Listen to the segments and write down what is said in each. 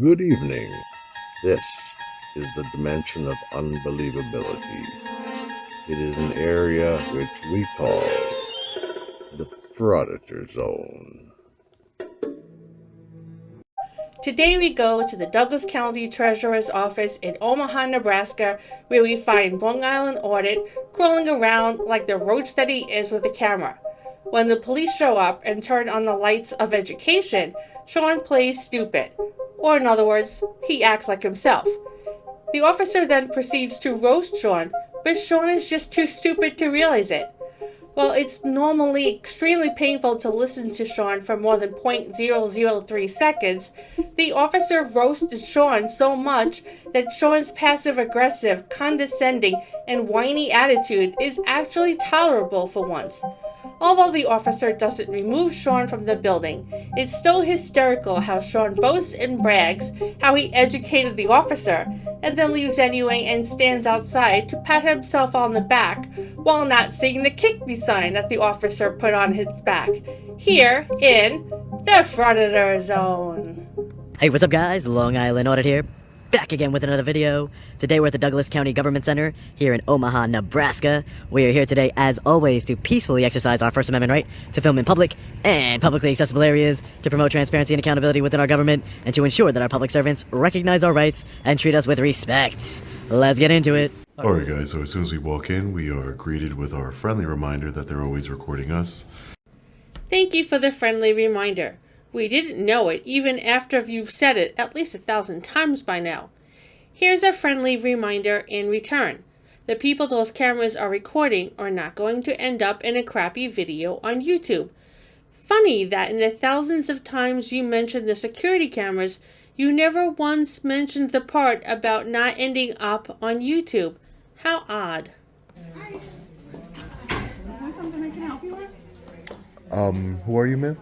Good evening. This is the dimension of unbelievability. It is an area which we call the Frauditor Zone. Today we go to the Douglas County Treasurer's Office in Omaha, Nebraska, where we find Long Island Audit crawling around like the roach that he is with a camera. When the police show up and turn on the lights of education, Sean plays stupid. Or in other words, he acts like himself. The officer then proceeds to roast Sean, but Sean is just too stupid to realize it. While it's normally extremely painful to listen to Sean for more than 0.003 seconds, the officer roasted Sean so much that Sean's passive-aggressive, condescending, and whiny attitude is actually tolerable for once. Although the officer doesn't remove Sean from the building, it's still hysterical how Sean boasts and brags how he educated the officer, and then leaves anyway and stands outside to pat himself on the back while not seeing the kick me sign that the officer put on his back, here in the Frauditor Zone. Hey, what's up guys? Long Island Audit here. Back again with another video. Today we're at the Douglas County Government Center here in Omaha, Nebraska. We are here today, as always, to peacefully exercise our First Amendment right to film in public and publicly accessible areas, to promote transparency and accountability within our government, and to ensure that our public servants recognize our rights and treat us with respect. Let's get into it. Alright guys, so as soon as we walk in, we are greeted with our friendly reminder that they're always recording us. Thank you for the friendly reminder. We didn't know it even after you've said it at least 1,000 times by now. Here's a friendly reminder in return. The people those cameras are recording are not going to end up in a crappy video on YouTube. Funny that in the thousands of times you mentioned the security cameras, you never once mentioned the part about not ending up on YouTube. How odd. Hi. Is there something I can help you with? Who are you, ma'am?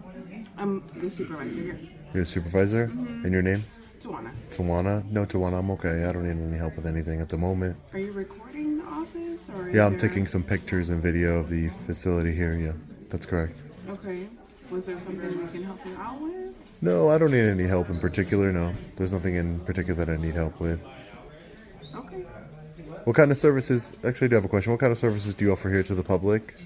I'm the supervisor here. You're a supervisor? And your name? Tawana. Tawana? No, Tawana, I'm okay. I don't need any help with anything at the moment. Are you recording the office? Or Yeah, I'm taking some pictures and video of the facility here, yeah. That's correct. Okay. Was there something we can help you out with? No, I don't need any help in particular, no. There's nothing in particular that I need help with. Okay. What kind of services, actually I do have a question. What kind of services do you offer here to the public?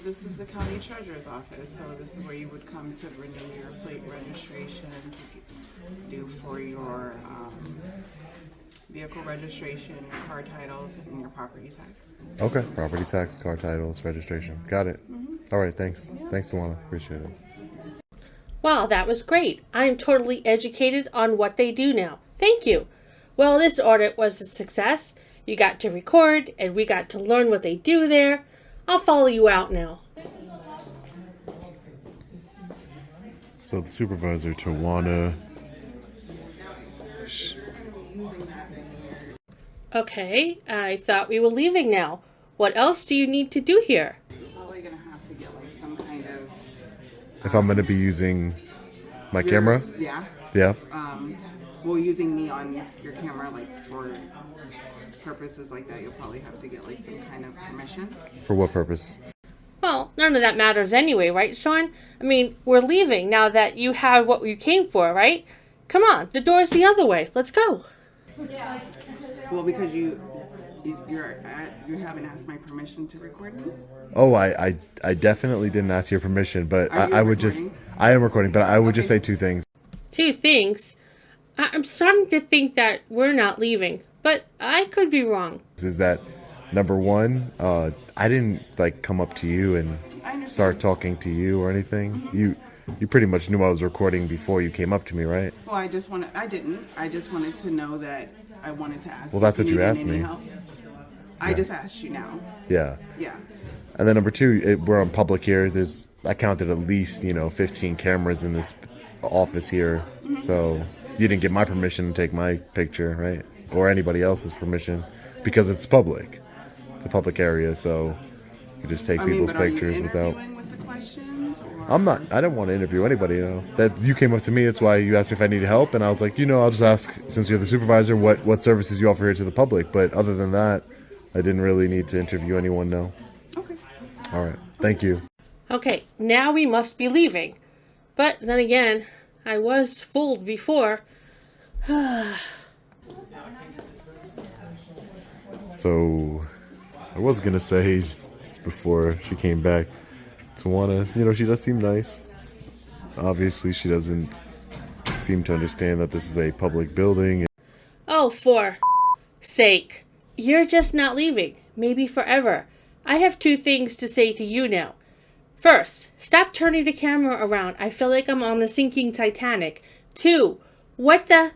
This is the county treasurer's office, so this is where you would come to renew your plate registration, to do for your vehicle registration, your car titles, and your property tax. Okay, property tax, car titles, registration. Got it. All right, thanks. Thanks, Tawana. Appreciate it. Wow, that was great. I am totally educated on what they do now. Thank you. Well, this audit was a success. You got to record, and we got to learn what they do there. I'll follow you out now. So the supervisor, Tawana. Okay, I thought we were leaving now. What else do you need to do here? Probably gonna have to get like some kind of. If I'm gonna be using my camera? Yeah. Yeah. Well, using me on your camera, like for purposes like that, you'll probably have to get like some kind of permission. For what purpose? Well, none of that matters anyway, right, Sean? I mean, we're leaving now that you have what you came for, right? Come on, the door's the other way. Let's go. Well, because you haven't asked my permission to record me. Oh, I definitely didn't ask your permission, but Are you I would just, recording? I am recording, but I would just say two things. Two things. I'm starting to think that we're not leaving, but I could be wrong. Is that number one, I didn't like come up to you and start talking to you or anything. You pretty much knew I was recording before you came up to me, right? Well, I just wanted to know that I wanted to ask. Well, that's if what you needed asked any me. help. I just asked you now. Yeah. Yeah. And then number two, we're on public here. I counted at least, 15 cameras in this office here. So you didn't get my permission to take my picture, right? Or anybody else's permission, because it's public. It's a public area, so you just take people's pictures without. Are you interviewing with the questions? Or? I'm not. I don't want to interview anybody. That you came up to me. That's why you asked me if I needed help, and I was like, I'll just ask, since you're the supervisor, what services you offer here to the public. But other than that, I didn't really need to interview anyone. No. Okay. All right. Thank you. Okay, now we must be leaving. But then again, I was fooled before. So, I was gonna say, just before she came back, Tawana, she does seem nice. Obviously, she doesn't seem to understand that this is a public building. Oh, for sake. You're just not leaving. Maybe forever. I have 2 things to say to you now. First, stop turning the camera around. I feel like I'm on the sinking Titanic. 2, what the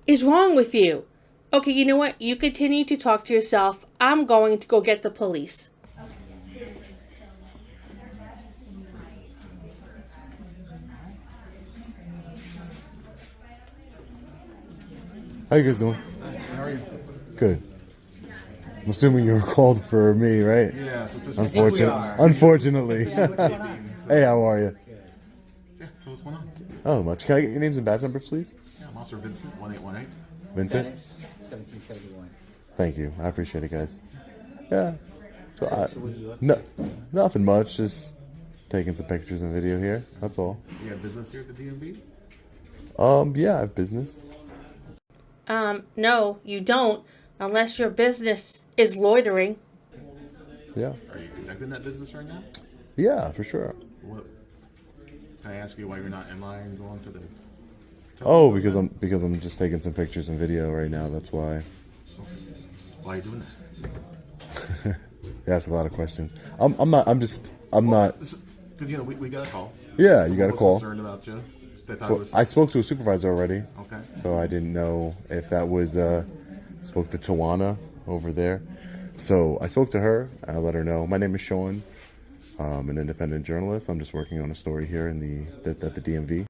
is wrong with you? Okay, you know what? You continue to talk to yourself. I'm going to go get the police. How you guys doing? How are you? Good. I'm assuming you were called for me, right? Yeah, Unfortunately. Hey, how are you? Yeah, so what's going on? Oh, much. Can I get your names and badge numbers, please? Yeah, I'm Officer Vincent, 1818. Vincent? Dennis, 1771. Thank you. I appreciate it, guys. Yeah. So So what are you up no, to? nothing much. Just taking some pictures and video here. That's all. You got business here at the DMV? Yeah, I have business. No, you don't. Unless your business is loitering. Yeah. Are you conducting that business right now? Yeah, for sure. What? Can I ask you why you're not in line going to the... Oh, because I'm just taking some pictures and video right now. That's why. Why are you doing that? You ask a lot of questions. I'm not. Because we got a call. Yeah, you got a Someone was call. concerned about you. They thought it But was... I spoke to a supervisor already. Okay. So I didn't know if that was spoke to Tawana over there. So I spoke to her. I let her know. My name is Sean. I'm an independent journalist. I'm just working on a story here in the DMV.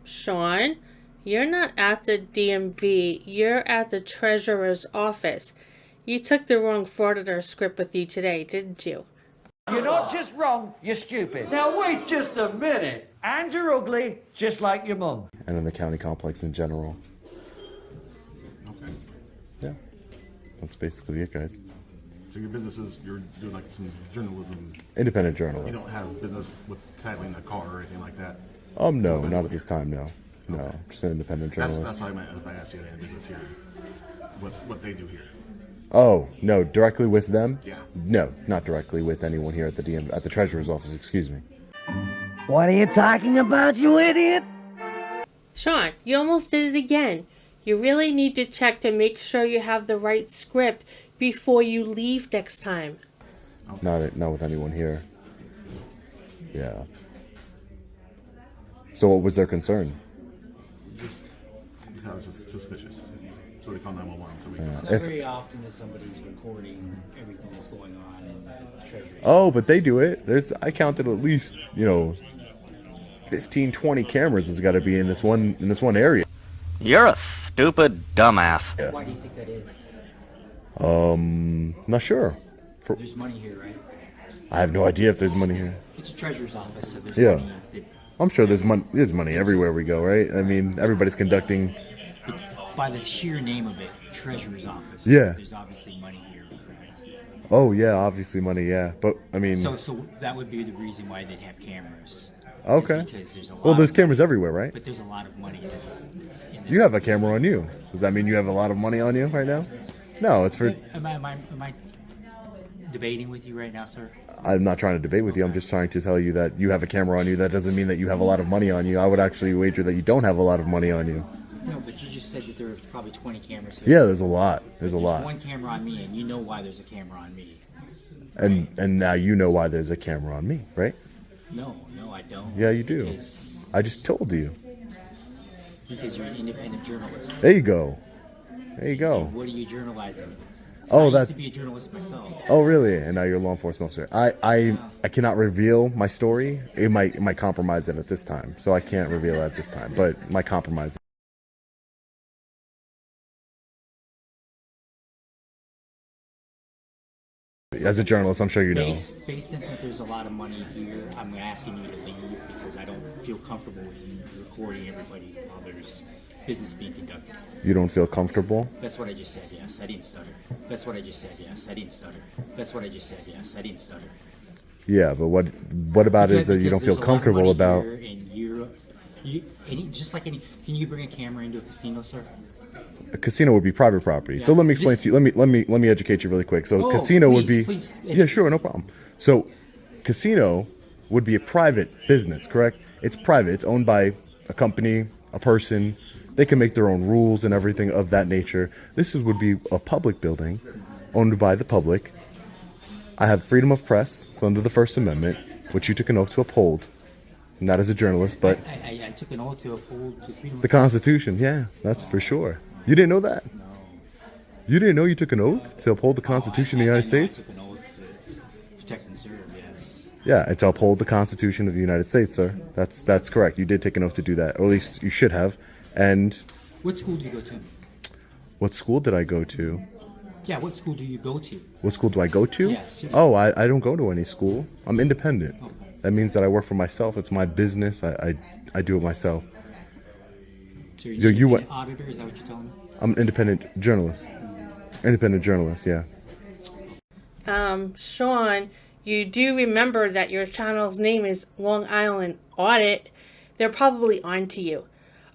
Sean, you're not at the DMV. You're at the treasurer's office. You took the wrong Frauditor script with you today, didn't you? You're not just wrong, you're stupid. Now wait just a minute. And you're ugly, just like your mum. And in the county complex in general. Okay. Yeah. That's basically it, guys. So your business is, you're doing like some journalism. Independent You journalist. don't have business with titling a car or anything like that. No, not at this time, no. No, just an independent That's journalist. why I asked you any business here. What they do here. Oh, no, directly with them? Yeah. No, not directly with anyone here at the treasurer's office, excuse me. What are you talking about, you idiot? Sean, you almost did it again. You really need to check to make sure you have the right script before you leave next time. Not with anyone here. Yeah. So what was their concern? I was just suspicious. So they call 911. So we It's not If- very often that somebody's recording everything that's going on in the treasury. Oh, but they do it. I counted at least, 15, 20 cameras has got to be in this one area. You're a stupid dumbass. Why do you think that is? Not sure. There's money here, right? I have no idea if there's money here. It's a treasurer's office, so there's Yeah. money that, I'm sure there's money. There's money everywhere we go, right? I mean, everybody's conducting. by the sheer name of it, treasurer's office. Yeah. There's obviously money here, correct? Oh yeah, obviously money. Yeah, but I mean, So that would be the reason why they'd have cameras. okay. Is because there's a lot Well, there's of- cameras everywhere, right? But there's a lot of money that's in this. You have a camera on you. Does that mean you have a lot of money on you right now? No, it's for. Am I debating with you right now, sir? I'm not trying to debate with you. I'm just trying to tell you that you have a camera on you. That doesn't mean that you have a lot of money on you. I would actually wager that you don't have a lot of money on you. No, but you just said that there are probably 20 cameras here. Yeah, there's a lot. There's a There's lot. one camera on me, and you know why there's a camera on me. And now you know why there's a camera on me, right? No, I don't. Yeah, you do. Because I just told you. you're an independent journalist. There you go. There you go. What are you journalizing? Oh, I that's. used to be a journalist myself. Oh, really? And now you're a law enforcement officer. I cannot reveal my story. It might compromise it at this time, so I can't reveal it at this time. But it might compromise it. As a journalist, I'm sure you know. Based on that there's a lot of money here, I'm asking you to leave because I don't feel comfortable with you recording everybody while there's business being conducted. You don't feel comfortable? That's what I just said, yes. I didn't stutter. That's what I just said, yes. I didn't stutter. That's what I just said, yes. I didn't stutter. Yeah, but what about it is that you don't feel Because there's a lot of comfortable money about? here, and Just like any, can you bring a camera into a casino, sir? A casino would be private property. So let me explain to you. Let me educate you really quick. So casino would be yeah, sure, no problem. So casino would be a private business, correct? It's private. It's owned by a company, a person. They can make their own rules and everything of that nature. Would be a public building owned by the public. I have freedom of press. It's under the First Amendment, which you took an oath to uphold. Not as a journalist, but I took an oath to uphold the freedom the Constitution. Yeah, that's for sure. You didn't know that? No. You didn't know you took an oath to uphold the Constitution of the United States? I took an oath to protect and serve, yes. Yeah, and to uphold the Constitution of the United States, sir. That's correct. You did take an oath to do that, or at least you should have. And what school do you go to? What school did I go to? Yeah, what school do you go to? What school do I go to? Yes. Oh, I don't go to any school. I'm independent. Okay. That means that I work for myself. It's my business. I do it myself. So you're an auditor? Is that what you're telling me? I'm an independent journalist. Independent journalist, yeah. Sean, you do remember that your channel's name is Long Island Audit. They're probably onto you.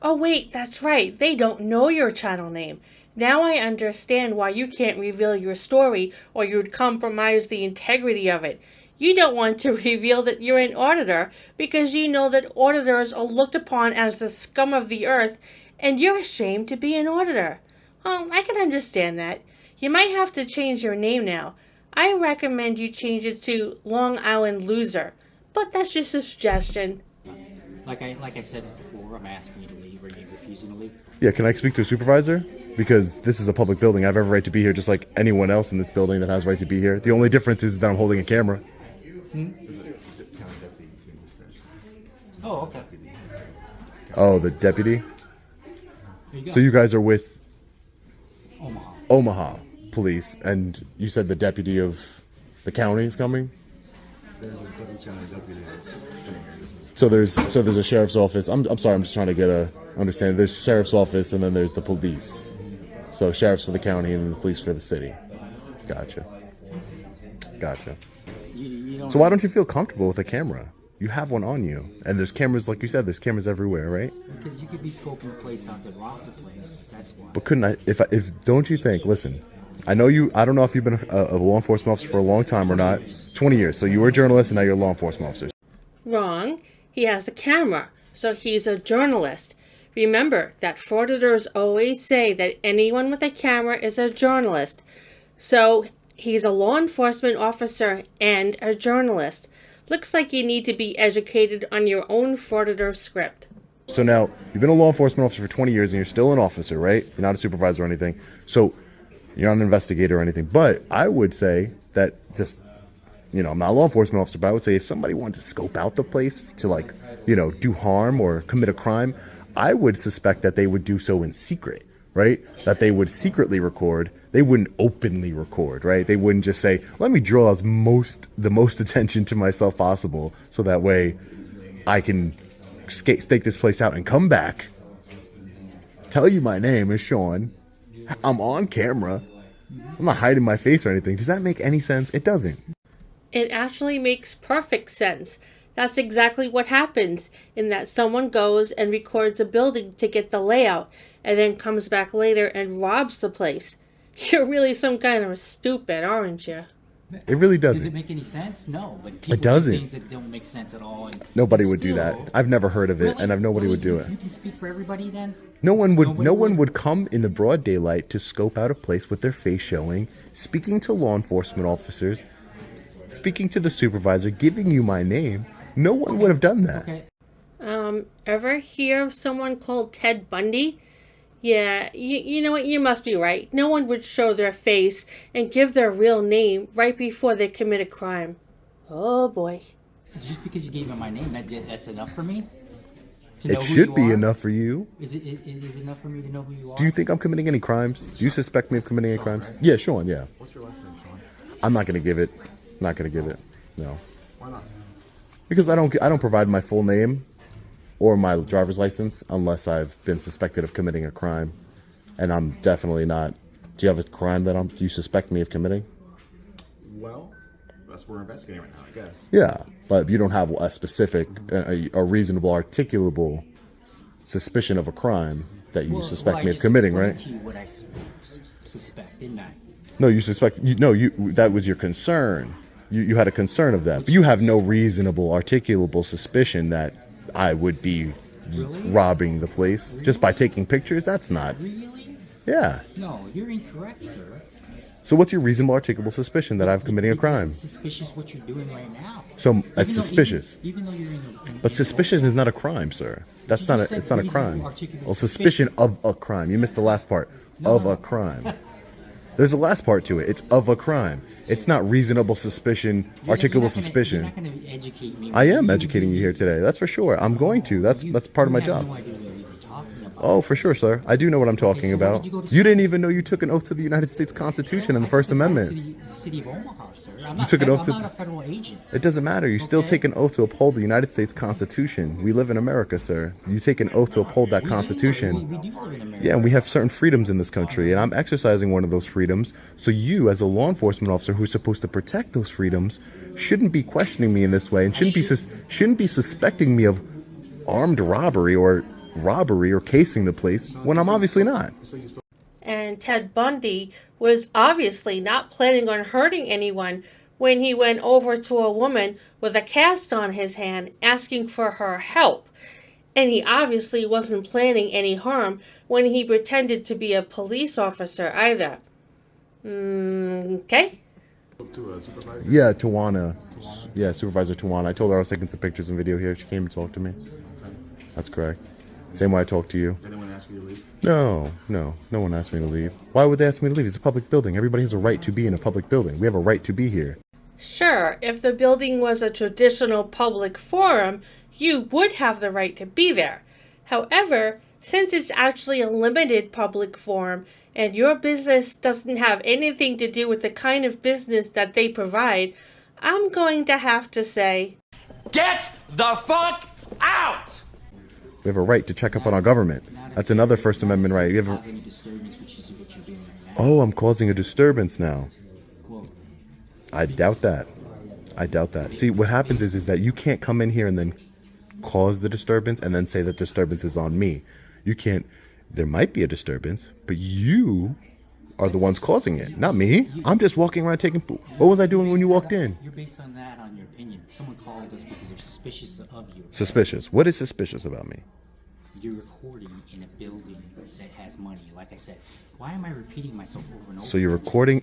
Oh wait, that's right. They don't know your channel name. Now I understand why you can't reveal your story, or you'd compromise the integrity of it. You don't want to reveal that you're an auditor because you know that auditors are looked upon as the scum of the earth, and you're ashamed to be an auditor. I can understand that. You might have to change your name now. I recommend you change it to Long Island Loser, but that's just a suggestion. Like I said before, I'm asking you to leave. Are you refusing to leave? Yeah, can I speak to a supervisor? Because this is a public building. I have every right to be here just like anyone else in this building that has right to be here. The only difference is that I'm holding a camera. Oh, okay. Oh, the deputy? So you guys are with Omaha Police, and you said the deputy of the county is coming? So there's a sheriff's office. I'm sorry, I'm just trying to get a understanding. There's sheriff's office, and then there's the police. So sheriff's for the county, and then the police for the city. Gotcha. So why don't you feel comfortable with a camera? You have one on you, and there's cameras, like you said, there's cameras everywhere, right? Because you could be scoping the place out to rob the place. That's why. But couldn't I? If don't you think? Listen, I know you. I don't know if you've been a law enforcement officer for a long time or not. 20 years. So you were a journalist, and now you're a law enforcement officer. Wrong. He has a camera, so he's a journalist. Remember that frauditors always say that anyone with a camera is a journalist. So he's a law enforcement officer and a journalist. Looks like you need to be educated on your own frauditor script. So now, you've been a law enforcement officer for 20 years and you're still an officer, right? You're not a supervisor or anything. So you're not an investigator or anything. But I would say that just, I'm not a law enforcement officer, but I would say if somebody wanted to scope out the place to do harm or commit a crime, I would suspect that they would do so in secret, right? That they would secretly record. They wouldn't openly record, right? They wouldn't just say, let me draw the most attention to myself possible so that way I can stake this place out and come back, tell you my name is Sean, I'm on camera, I'm not hiding my face or anything. Does that make any sense? It doesn't. It actually makes perfect sense. That's exactly what happens, in that someone goes and records a building to get the layout and then comes back later and robs the place. You're really some kind of stupid, aren't you? It really doesn't. Does it make any sense? No, but people it doesn't. Do things that don't make sense at all. And nobody would do that. I've never heard of it, and nobody would do it. You can speak for everybody then? No one would come in the broad daylight to scope out a place with their face showing, speaking to law enforcement officers, speaking to the supervisor, giving you my name. No one would have done that. Okay. Ever hear of someone called Ted Bundy? Yeah, you know what, you must be right. No one would show their face and give their real name right before they commit a crime. Oh boy. Just because you gave me my name, that's enough for me? It should be enough for you. Is it enough for me to know who you are? Do you think I'm committing any crimes? Do you suspect me of committing any crimes? Right? Yeah, Sean, yeah. What's your last name, Sean? I'm not going to give it. Not going to give it. No. Why not? Because I don't provide my full name or my driver's license unless I've been suspected of committing a crime. And I'm definitely not. Do you have a crime that do you suspect me of committing? Well, that's what we're investigating right now, I guess. Yeah, but you don't have a specific, a reasonable, articulable suspicion of a crime that you suspect I me of just committing, explained right? to you what I suspect, didn't I? No, you suspect. That was your concern. You had a concern of that, but you have no reasonable, articulable suspicion that I would be robbing the place just by taking pictures. That's not. Really? Yeah. No, you're incorrect, sir. So what's your reasonable, articulable suspicion that I'm committing a crime? It's suspicious what you're doing right now. So that's suspicious. Even though you're But suspicion is not a crime, sir. That's not a. It's not a crime. Well, suspicion of a crime. You missed the last part. Of a crime. There's a last part to it. It's of a crime. It's not reasonable suspicion, articulable suspicion. You're not going to educate me. I am educating you here today. That's for sure. I'm going to. That's part of my job. No idea what you're even talking about. Oh, for sure, sir. I do know what I'm talking so why about. did you go to You didn't even know you took an oath to the United States Constitution and the First Amendment. To the city of Omaha, sir. I'm took an oath to- I'm not a federal agent. It doesn't matter. You still take an oath to uphold the United States Constitution. We live in America, sir. You take an oath to uphold that Constitution. We do live in America. Yeah, and we have certain freedoms in this country, and I'm exercising one of those freedoms. So you, as a law enforcement officer who's supposed to protect those freedoms, shouldn't be questioning me in this way, and shouldn't be suspecting me of armed robbery or casing the place when I'm obviously not. And Ted Bundy was obviously not planning on hurting anyone when he went over to a woman with a cast on his hand asking for her help. And he obviously wasn't planning any harm when he pretended to be a police officer either. Okay? Yeah, Tawana. Yeah, Supervisor Tawana. I told her I was taking some pictures and video here. She came and talked to me. That's correct. Same way I talked to you. Anyone ask you to leave? No one asked me to leave. Why would they ask me to leave? It's a public building. Everybody has a right to be in a public building. We have a right to be here. Sure, if the building was a traditional public forum, you would have the right to be there. However, since it's actually a limited public forum and your business doesn't have anything to do with the kind of business that they provide, I'm going to have to say, Get the fuck out! We have a right to check up on our government. That's another First Amendment right. You have Cause any disturbance, which is what you're doing right now. Oh, I'm causing a disturbance now. Well, I doubt that. See, what happens is that you can't come in here and then cause the disturbance and then say that disturbance is on me. You can't. There might be a disturbance, but you are the ones causing it, not me. I'm just walking around taking. What was I doing when you walked in? You're based on that, on your opinion. Someone called us because they're suspicious of you. Suspicious. What is suspicious about me? You're recording in a building that has money. Like I said, why am I repeating myself over and over? So you're recording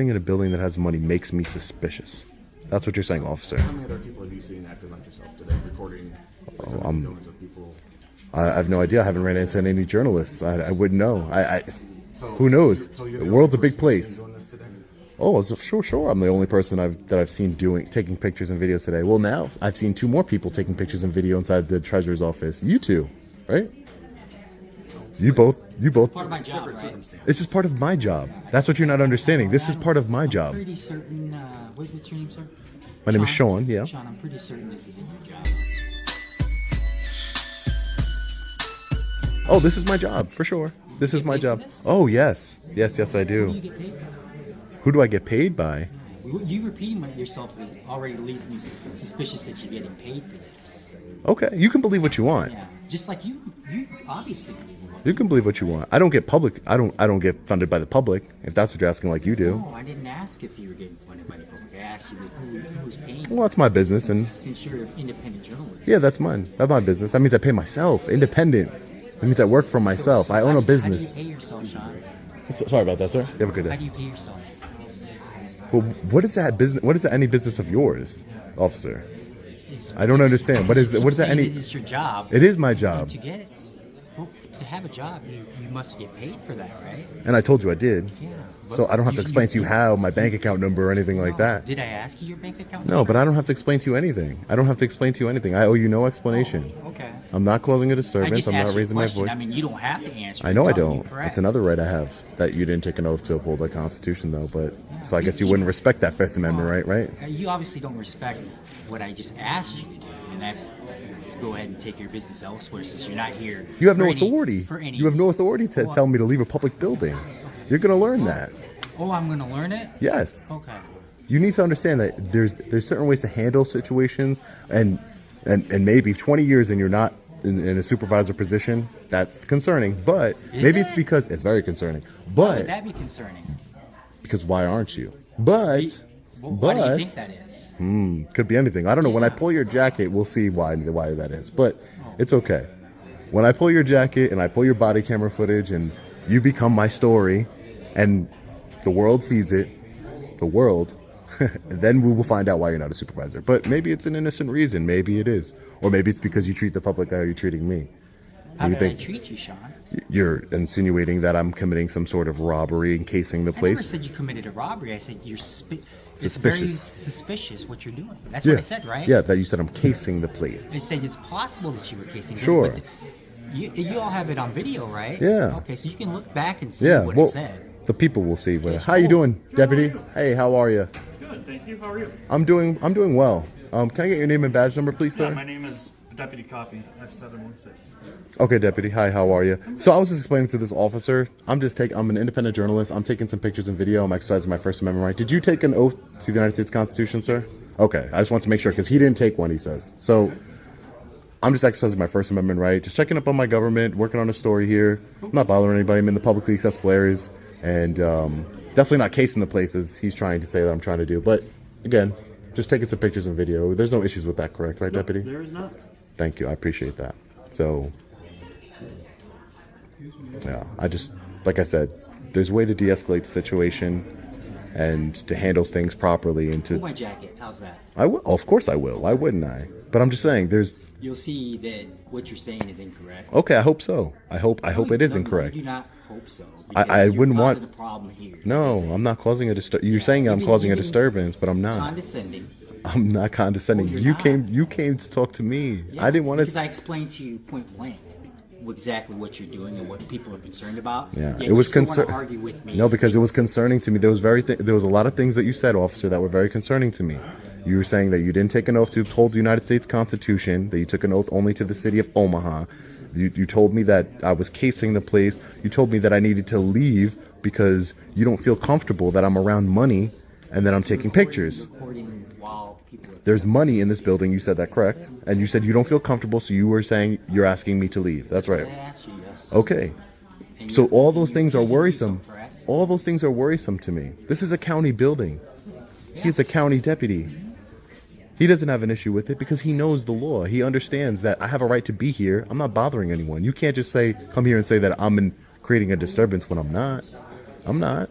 in a building that has money makes me suspicious. That's what you're saying, officer. How many other people have you seen acting like yourself today, recording millions of people? I have no idea. I haven't ran into any journalists. I wouldn't know. So, Who knows? So you're The the world's a only big person place. doing this today? Oh, sure. I'm the only person that I've seen taking pictures and videos today. Well, now I've seen two more people taking pictures and video inside the treasurer's office. You two, right? You both. Part of my job, right? This is part of my job. That's what you're not understanding. This is part of my I'm job. pretty certain. What's your name, sir? My name is Sean. Yeah. Sean, I'm pretty certain this isn't your job. Oh, this is my job for sure. This is my job. Oh, yes, I Who do you do. get paid by? Who do I get paid by? You repeating yourself already leaves me suspicious that you're getting paid for this. Okay, you can believe what you want. Yeah, just like you obviously believe in what You can believe what you want. I don't get public. I don't get funded by the public. If that's what you're asking, like you do. No, I didn't ask if you were getting funded by the public. I asked you who was paying you. Well, that's my business, and Since you're an independent journalist. yeah, that's mine. That's my business. That means I pay myself. Independent. That means I work for myself. I own a business. How do you pay yourself, Sean? Sorry about that, sir. You have a good How day. do you pay yourself? Well, what is that business? What is that any business of yours, officer? It's- I don't understand. What is that any? It's your job. It is my job, To get it, well, to have a job, you must get paid for that, right? and I told you I did. Yeah. So I don't have to explain to you how my bank account number or anything like that. Did I ask you your bank account? No, but I don't have to explain to you anything. I don't have to explain to you anything. I owe you no explanation. Okay. I'm not causing a I disturbance. just I'm asked not you a raising my question. voice. I mean, you don't have to answer. I know I No, you're don't. correct. That's another right I have that you didn't take an oath to uphold the Constitution, though. But so I guess you wouldn't respect that Fifth Amendment, right? Right? You obviously don't respect what I just asked you to do, and that's to go ahead and take your business elsewhere since you're not here. You have for no any- authority. for any- You have no authority to Well, tell me to leave a public building. You're gonna learn that. Oh, I'm going to learn it? Yes. Okay. You need to understand that there's certain ways to handle situations, and maybe 20 years and you're not in a supervisor position, that's concerning. But Is maybe it's it? because it's very concerning. Why But would that be concerning? because why aren't you? But Why do you think that is? could be anything. I don't know. When I pull your jacket, we'll see why that is. But it's okay. When I pull your jacket and I pull your body camera footage and you become my story, and the world sees it, the world, then we will find out why you're not a supervisor. But maybe it's an innocent reason. Maybe it is. Or maybe it's because you treat the public how you're treating me. How You did I think- treat you, Sean? You're insinuating that I'm committing some sort of robbery, encasing the I never place. said you committed a robbery. I said you're it's very Suspicious. suspicious what you're doing. That's Yeah. what I said, right? Yeah, that you said I'm casing the place. I said it's possible that you were casing. Sure. But you all have it on video, right? Yeah. Okay, so you can look back and see Yeah, what well, it said. the people will see. How you doing, Deputy? Hey, how are you? Good, thank you. How are you? I'm doing well. Can I get your name and badge number, please, sir? Yeah, my name is Deputy Coffee, S716. Okay, Deputy. Hi, how are you? So I was just explaining to this officer, I'm an independent journalist. I'm taking some pictures and video. I'm exercising my First Amendment right. Did you take an oath to the United States Constitution, sir? Okay, I just want to make sure, because he didn't take one, he says. So I'm just exercising my First Amendment right, just checking up on my government, working on a story here. I'm not bothering anybody. I'm in the publicly accessible areas, and definitely not casing the places he's trying to say that I'm trying to do. But again, just taking some pictures and video. There's no issues with that, correct, right, Deputy? There is not. Thank you. I appreciate that. So, yeah, like I said, there's a way to de-escalate the situation and to handle things properly and Pull to. my jacket. How's that? I will. Of course I will. Why wouldn't I? But I'm just saying, You'll see that what you're saying is incorrect. okay, I hope so. I hope it is No, incorrect. You do not hope so. I because wouldn't you're want- causing a problem here. No, I'm not causing a You're saying I'm causing a disturbance, but I'm not. Condescending. I'm not condescending. Oh, you're You not. came to talk to me. Yeah, I didn't want because to. I explained to you point blank exactly what you're doing and what people are concerned about. Yeah, Yet it was you still wanna concern. argue with me. No, because it was concerning to me. There was a lot of things that you said, officer, that were very concerning to me. You were saying that you didn't take an oath to uphold the United States Constitution, that you took an oath only to the city of Omaha. You told me that I was casing the place. You told me that I needed to leave because you don't feel comfortable that I'm around money and that I'm taking pictures. Recording while people are There's money in this building. You said that, correct? And you said you don't feel comfortable, so you were saying you're asking me to leave. That's right. I asked you, yes. Okay. And So you're- all those you're things are accusing me of worrisome. something, correct? All those things are worrisome to me. This is a county building. He's a county deputy. He doesn't have an issue with it because he knows the law. He understands that I have a right to be here. I'm not bothering anyone. You can't just come here and say that I'm creating a disturbance when I'm not. I'm not.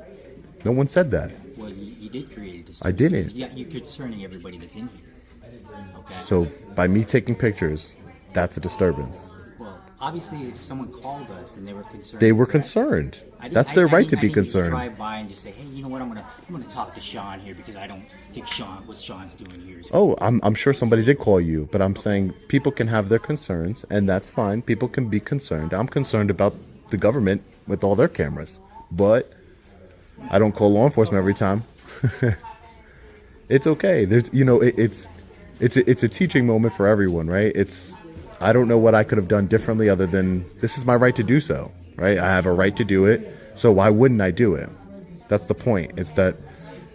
No one said that. Well, you did create a disturbance. I didn't. Yeah, you're concerning everybody that's in here. Okay. So by me taking pictures, that's a disturbance. Well, obviously, if someone called us and they were concerned, They were correct? concerned. I didn't- That's I- their I right didn't- to I be didn't just concerned. drive by and just say, hey, you know what? I'm gonna talk to Sean here because I don't think what Sean's doing here is. Oh, I'm sure somebody did call you, but I'm saying people can have their concerns, and that's fine. People can be concerned. I'm concerned about the government with all their cameras, but I don't call law enforcement every time. It's okay. It's a teaching moment for everyone, right? I don't know what I could have done differently other than this is my right to do so, right? I have a right to do it, so why wouldn't I do it? That's the point. It's that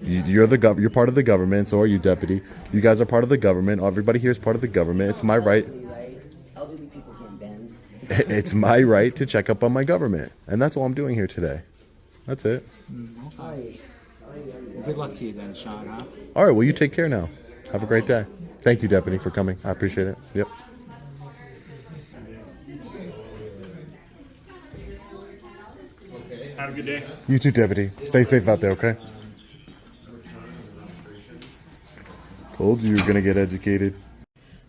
you're part of the government, so are you, deputy. You guys are part of the government. Everybody here is part of the government. It's my right. Elderly people can't bend. It's my right to check up on my government, and that's all I'm doing here today. That's it. Okay. Well, good luck to you then, Sean. Huh? All right. Well, you take care now. Have a great day. Thank you, deputy, for coming. I appreciate it. Yep. Have a good day. You too, deputy. Stay safe out there, okay? Told you were gonna get educated.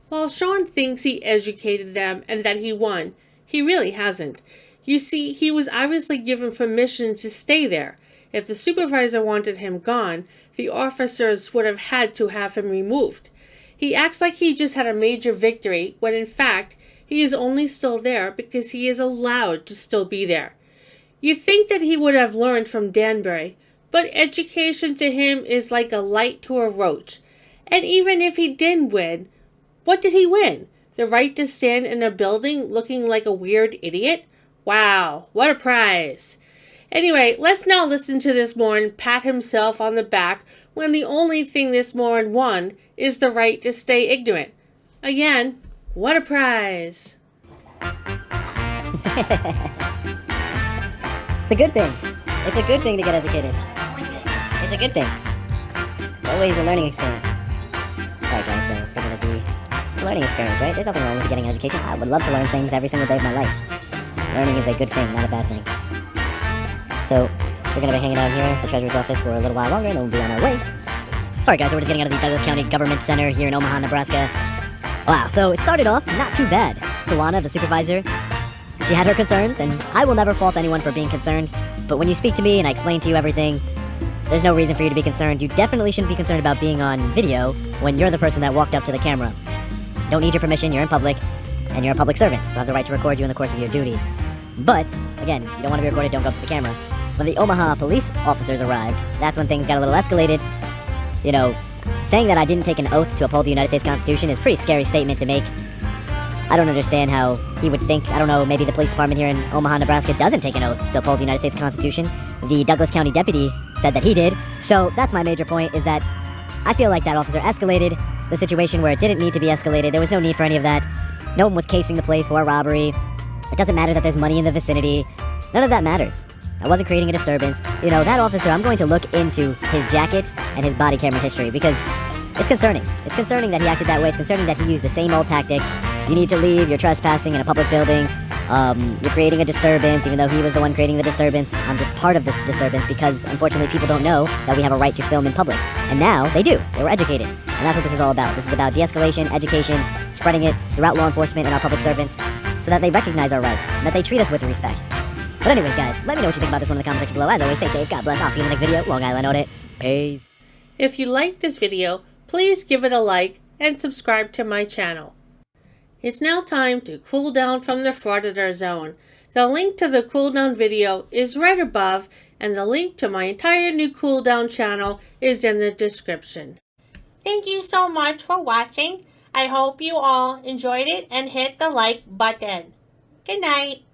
While Sean thinks he educated them and that he won, he really hasn't. You see, he was obviously given permission to stay there. If the supervisor wanted him gone, the officers would have had to have him removed. He acts like he just had a major victory, when in fact, he is only still there because he is allowed to still be there. You'd think that he would have learned from Danbury, but education to him is like a light to a roach. And even if he didn't win, what did he win? The right to stand in a building looking like a weird idiot? Wow, what a prize. Anyway, let's now listen to this moron pat himself on the back when the only thing this moron won is the right to stay ignorant. Again, what a prize. It's a good thing. It's a good thing to get educated. It's a good thing. It's always a learning experience. Alright guys, so we're gonna be a learning experience, right? There's nothing wrong with getting education. I would love to learn things every single day of my life. Learning is a good thing, not a bad thing. So, we're gonna be hanging out here at the Treasurer's office for a little while longer, and then we'll be on our way. Alright guys, so we're just getting out of the Douglas County Government Center here in Omaha, Nebraska. Wow, so it started off not too bad. Tawana, the supervisor, she had her concerns, and I will never fault anyone for being concerned, but when you speak to me and I explain to you everything, there's no reason for you to be concerned. You definitely shouldn't be concerned about being on video when you're the person that walked up to the camera. You don't need your permission, you're in public, and you're a public servant, so I have the right to record you in the course of your duties. But, again, if you don't want to be recorded, don't go up to the camera. When the Omaha police officers arrived, that's when things got a little escalated. You know, saying that I didn't take an oath to uphold the United States Constitution is a pretty scary statement to make. I don't understand how he would think, I don't know, maybe the police department here in Omaha, Nebraska doesn't take an oath to uphold the United States Constitution. The Douglas County deputy said that he did. So that's my major point, is that I feel like that officer escalated the situation where it didn't need to be escalated. There was no need for any of that. No one was casing the place for a robbery. It doesn't matter that there's money in the vicinity. None of that matters. I wasn't creating a disturbance. You know, that officer, I'm going to look into his jacket and his body camera history, because it's concerning. It's concerning that he acted that way. It's concerning that he used the same old tactics. You need to leave, you're trespassing in a public building, you're creating a disturbance, even though he was the one creating the disturbance. I'm just part of this disturbance because, unfortunately, people don't know that we have a right to film in public. And now, they do. They were educated. And that's what this is all about. This is about de-escalation, education, spreading it throughout law enforcement and our public servants, so that they recognize our rights, and that they treat us with respect. But anyways, guys, let me know what you think about this one in the comment section below. As always, stay safe, God bless, I'll see you in the next video. Long Island Audit. Peace. If you liked this video, please give it a like and subscribe to my channel. It's now time to cool down from the Frauditor Zone. The link to the cooldown video is right above, and the link to my entire new cooldown channel is in the description. Thank you so much for watching. I hope you all enjoyed it and hit the like button. Good night.